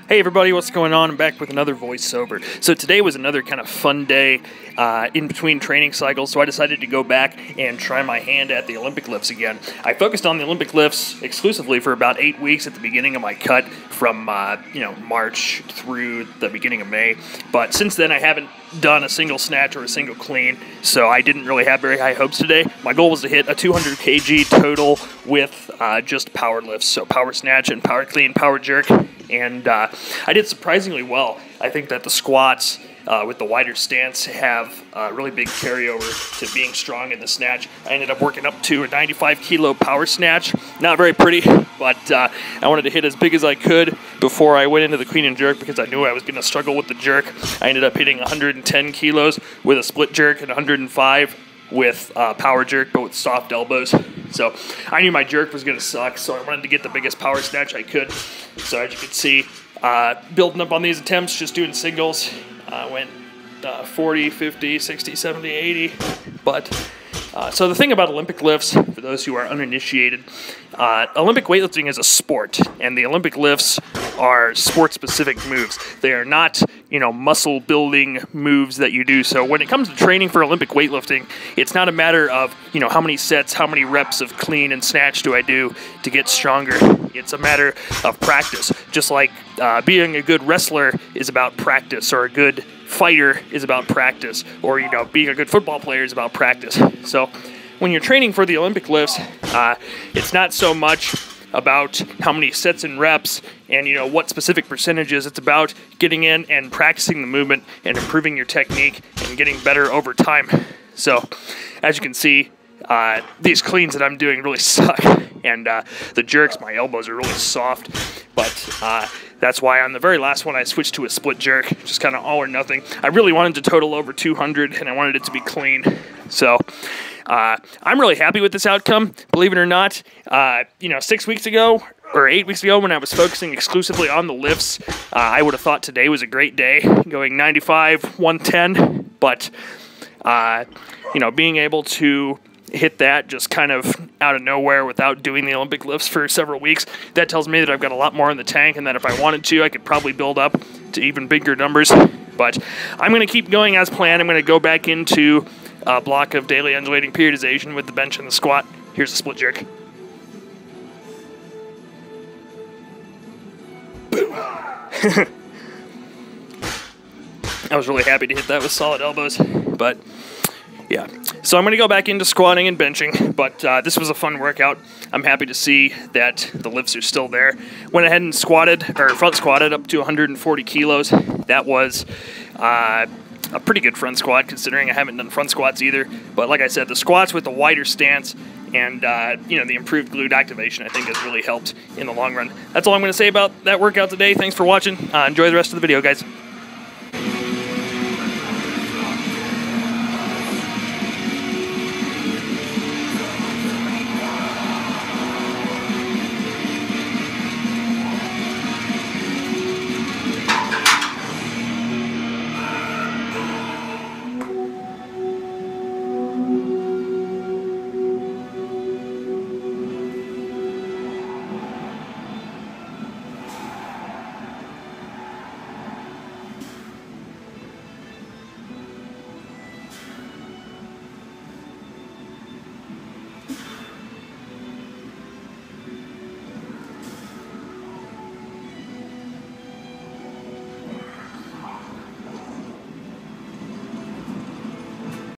Hey everybody, what's going on? I'm back with another voiceover. So today was another kind of fun day in between training cycles, so I decided to go back and try my hand at the Olympic lifts again. I focused on the Olympic lifts exclusively for about 8 weeks at the beginning of my cut from March through the beginning of May, but since then I haven't done a single snatch or a single clean, so I didn't really have very high hopes today. My goal was to hit a 200 kg total with just power lifts, so power snatch and power clean, power jerk, and I did surprisingly well. I think that the squats with the wider stance have a really big carryover to being strong in the snatch. I ended up working up to a 95 kilo power snatch. Not very pretty, but I wanted to hit as big as I could before I went into the clean and jerk because I knew I was going to struggle with the jerk. I ended up hitting 110 kilos with a split jerk and 105 with power jerk, but with soft elbows. So I knew my jerk was going to suck, so I wanted to get the biggest power snatch I could. So as you can see, building up on these attempts, just doing singles, went 40, 50, 60, 70, 80. But so the thing about Olympic lifts, for those who are uninitiated, Olympic weightlifting is a sport, and the Olympic lifts are sport-specific moves. They are not, muscle-building moves that you do. So when it comes to training for Olympic weightlifting, it's not a matter of, how many sets, how many reps of clean and snatch do I do to get stronger. It's a matter of practice. Just like being a good wrestler is about practice, or a good fighter is about practice, or being a good football player is about practice. So when you're training for the Olympic lifts, it's not so much about how many sets and reps and what specific percentages. It's about getting in and practicing the movement and improving your technique and getting better over time. So as you can see, these cleans that I'm doing really suck, and the jerks, my elbows are really soft, but that's why on the very last one I switched to a split jerk, just kind of all or nothing. I really wanted to total over 200, and I wanted it to be clean. So I'm really happy with this outcome, believe it or not. 6 weeks ago, or 8 weeks ago, when I was focusing exclusively on the lifts, I would have thought today was a great day, going 95, 110, but being able to hit that just kind of out of nowhere without doing the Olympic lifts for several weeks, that tells me that I've got a lot more in the tank, and that if I wanted to, I could probably build up to even bigger numbers. But I'm going to keep going as planned. I'm going to go back into a block of daily undulating periodization with the bench and the squat. Here's the split jerk. Boom. I was really happy to hit that with solid elbows, but yeah. So I'm going to go back into squatting and benching, but this was a fun workout. I'm happy to see that the lifts are still there. Went ahead and front squatted up to 140 kilos. That was a pretty good front squat, considering I haven't done front squats either. But like I said, the squats with the wider stance and the improved glute activation, I think, has really helped in the long run. That's all I'm going to say about that workout today. Thanks for watching. Enjoy the rest of the video, guys.